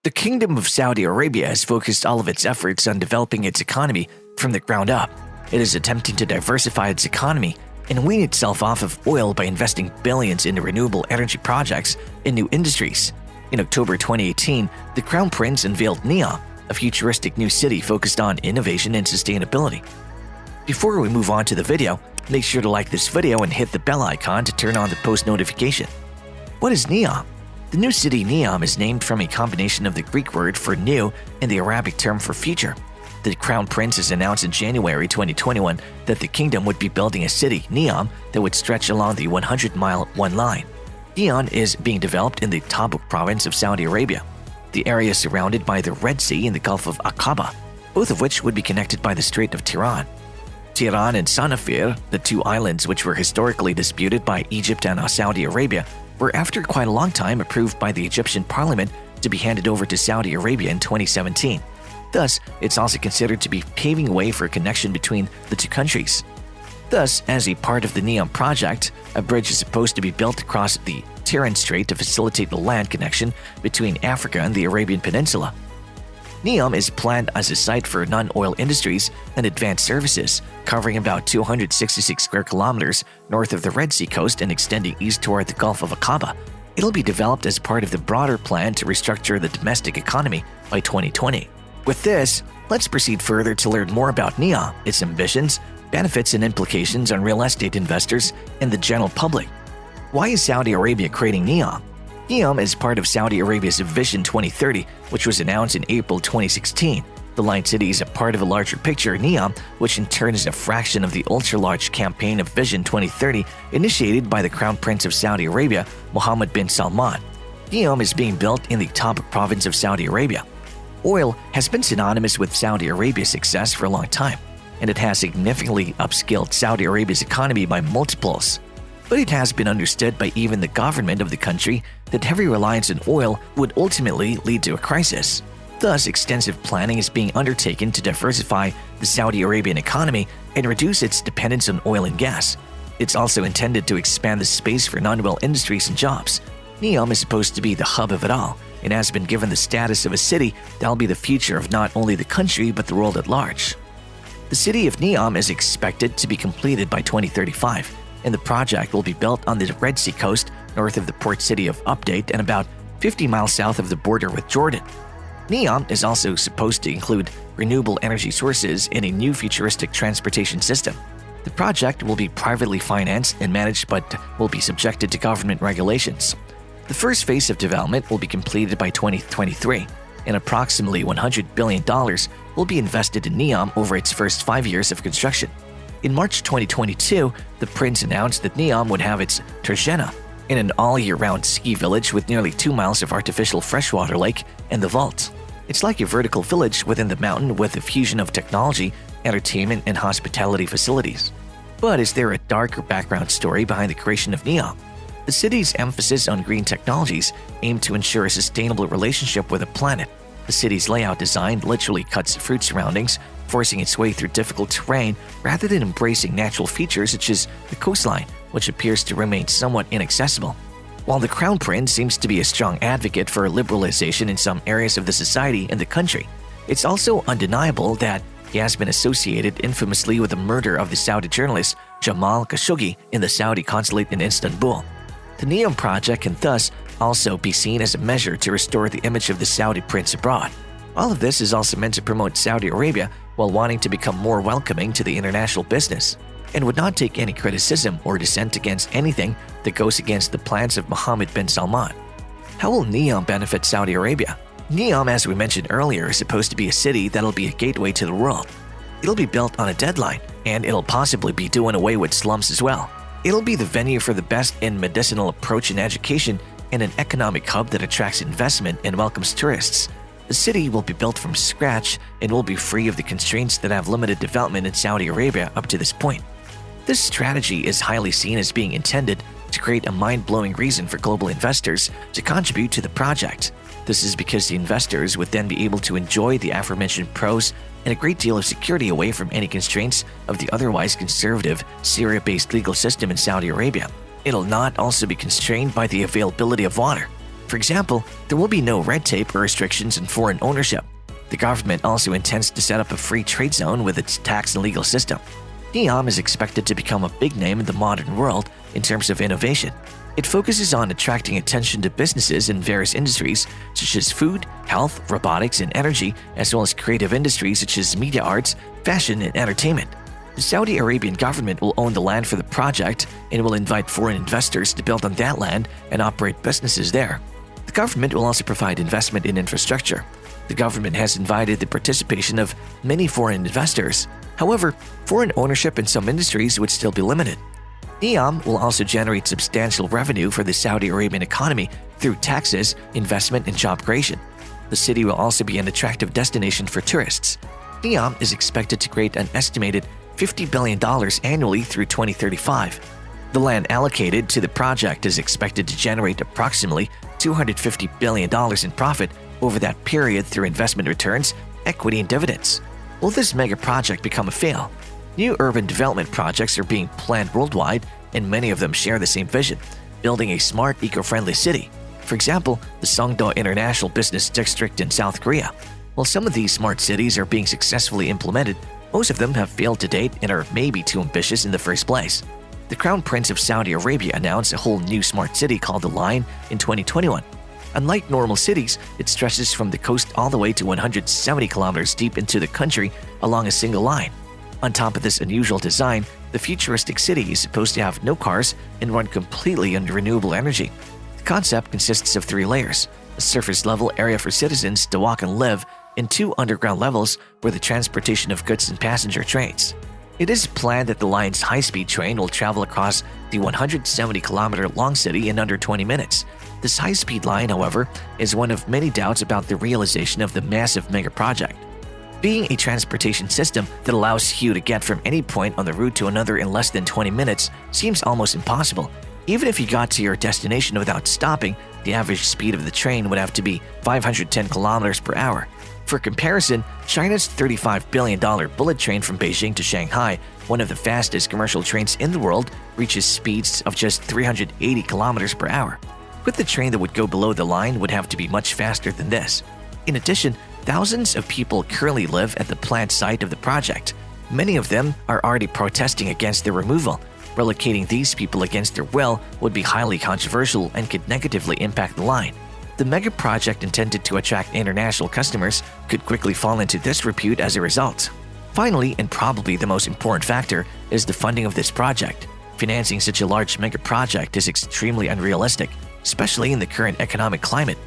The Kingdom of Saudi Arabia has focused all of its efforts on developing its economy from the ground up. It is attempting to diversify its economy and wean itself off of oil by investing billions into renewable energy projects and new industries. In October 2018, the Crown Prince unveiled NEOM, a futuristic new city focused on innovation and sustainability. Before we move on to the video, make sure to like this video and hit the bell icon to turn on the post notification. What is NEOM? The new city NEOM is named from a combination of the Greek word for new and the Arabic term for future. The Crown Prince has announced in January 2021 that the kingdom would be building a city, NEOM, that would stretch along the 100-mile One Line. NEOM is being developed in the Tabuk province of Saudi Arabia. The area is surrounded by the Red Sea and the Gulf of Aqaba, both of which would be connected by the Strait of Tiran. Tiran and Sanafir, the two islands which were historically disputed by Egypt and Saudi Arabia, were after quite a long time approved by the Egyptian parliament to be handed over to Saudi Arabia in 2017. Thus, it's also considered to be paving the way for a connection between the two countries. Thus, as a part of the NEOM project, a bridge is supposed to be built across the Tiran Strait to facilitate the land connection between Africa and the Arabian Peninsula. NEOM is planned as a site for non-oil industries and advanced services, covering about 266 square kilometers north of the Red Sea coast and extending east toward the Gulf of Aqaba. It'll be developed as part of the broader plan to restructure the domestic economy by 2020. With this, let's proceed further to learn more about NEOM, its ambitions, benefits and implications on real estate investors and the general public. Why is Saudi Arabia creating NEOM? NEOM is part of Saudi Arabia's Vision 2030, which was announced in April 2016. The Lion City is a part of a larger picture, NEOM, which in turn is a fraction of the ultra-large campaign of Vision 2030 initiated by the Crown Prince of Saudi Arabia, Mohammed bin Salman. NEOM is being built in the Tabuk province of Saudi Arabia. Oil has been synonymous with Saudi Arabia's success for a long time, and it has significantly upskilled Saudi Arabia's economy by multiples. But it has been understood by even the government of the country that heavy reliance on oil would ultimately lead to a crisis. Thus, extensive planning is being undertaken to diversify the Saudi Arabian economy and reduce its dependence on oil and gas. It's also intended to expand the space for non-oil industries and jobs. NEOM is supposed to be the hub of it all and has been given the status of a city that will be the future of not only the country but the world at large. The city of NEOM is expected to be completed by 2035. And the project will be built on the Red Sea coast north of the port city of Update and about 50 miles south of the border with Jordan. NEOM is also supposed to include renewable energy sources and a new futuristic transportation system. The project will be privately financed and managed but will be subjected to government regulations. The first phase of development will be completed by 2023, and approximately $100 billion will be invested in NEOM over its first 5 years of construction. In March 2022, the prince announced that NEOM would have its Terjana, in an all-year-round ski village with nearly 2 miles of artificial freshwater lake and the vault. It's like a vertical village within the mountain with a fusion of technology, entertainment, and hospitality facilities. But is there a darker background story behind the creation of NEOM? The city's emphasis on green technologies aimed to ensure a sustainable relationship with the planet. The city's layout design literally cuts fruit surroundings, forcing its way through difficult terrain rather than embracing natural features such as the coastline, which appears to remain somewhat inaccessible. While the Crown Prince seems to be a strong advocate for liberalization in some areas of the society and the country, it's also undeniable that he has been associated infamously with the murder of the Saudi journalist Jamal Khashoggi in the Saudi consulate in Istanbul. The NEOM project can thus also be seen as a measure to restore the image of the Saudi prince abroad. All of this is also meant to promote Saudi Arabia while wanting to become more welcoming to the international business, and would not take any criticism or dissent against anything that goes against the plans of Mohammed bin Salman. How will NEOM benefit Saudi Arabia? NEOM, as we mentioned earlier, is supposed to be a city that'll be a gateway to the world. It'll be built on a deadline, and it'll possibly be doing away with slums as well. It'll be the venue for the best in medicinal approach in education and an economic hub that attracts investment and welcomes tourists. The city will be built from scratch and will be free of the constraints that have limited development in Saudi Arabia up to this point. This strategy is highly seen as being intended to create a mind-blowing reason for global investors to contribute to the project. This is because the investors would then be able to enjoy the aforementioned pros and a great deal of security away from any constraints of the otherwise conservative Syria-based legal system in Saudi Arabia. It'll not also be constrained by the availability of water. For example, there will be no red tape or restrictions on foreign ownership. The government also intends to set up a free trade zone with its tax and legal system. NEOM is expected to become a big name in the modern world in terms of innovation. It focuses on attracting attention to businesses in various industries such as food, health, robotics, and energy, as well as creative industries such as media arts, fashion, and entertainment. The Saudi Arabian government will own the land for the project and will invite foreign investors to build on that land and operate businesses there. The government will also provide investment in infrastructure. The government has invited the participation of many foreign investors. However, foreign ownership in some industries would still be limited. NEOM will also generate substantial revenue for the Saudi Arabian economy through taxes, investment, and job creation. The city will also be an attractive destination for tourists. NEOM is expected to create an estimated $50 billion annually through 2035. The land allocated to the project is expected to generate approximately $250 billion in profit over that period through investment returns, equity, and dividends. Will this mega project become a fail? New urban development projects are being planned worldwide, and many of them share the same vision, building a smart, eco-friendly city. For example, the Songdo International Business District in South Korea. While some of these smart cities are being successfully implemented, most of them have failed to date and are maybe too ambitious in the first place. The Crown Prince of Saudi Arabia announced a whole new smart city called the Line in 2021. Unlike normal cities, it stretches from the coast all the way to 170 kilometers deep into the country along a single line. On top of this unusual design, the futuristic city is supposed to have no cars and run completely on renewable energy. The concept consists of 3 layers: a surface-level area for citizens to walk and live, and 2 underground levels for the transportation of goods and passenger trains. It is planned that the line's high-speed train will travel across the 170-kilometer-long city in under 20 minutes. This high-speed line, however, is one of many doubts about the realization of the massive mega project. Being a transportation system that allows you to get from any point on the route to another in less than 20 minutes seems almost impossible. Even if you got to your destination without stopping, the average speed of the train would have to be 510 kilometers per hour. For comparison, China's $35 billion bullet train from Beijing to Shanghai, one of the fastest commercial trains in the world, reaches speeds of just 380 kilometers per hour. But the train that would go below the line would have to be much faster than this. In addition, thousands of people currently live at the planned site of the project. Many of them are already protesting against the removal. Relocating these people against their will would be highly controversial and could negatively impact the line. The mega project intended to attract international customers could quickly fall into disrepute as a result. Finally, and probably the most important factor, is the funding of this project. Financing such a large mega project is extremely unrealistic, especially in the current economic climate.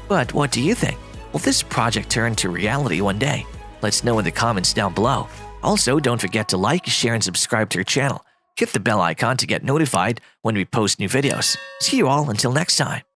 But what do you think? Will this project turn to reality one day? Let's know in the comments down below. Also, don't forget to like, share, and subscribe to our channel. Hit the bell icon to get notified when we post new videos. See you all until next time.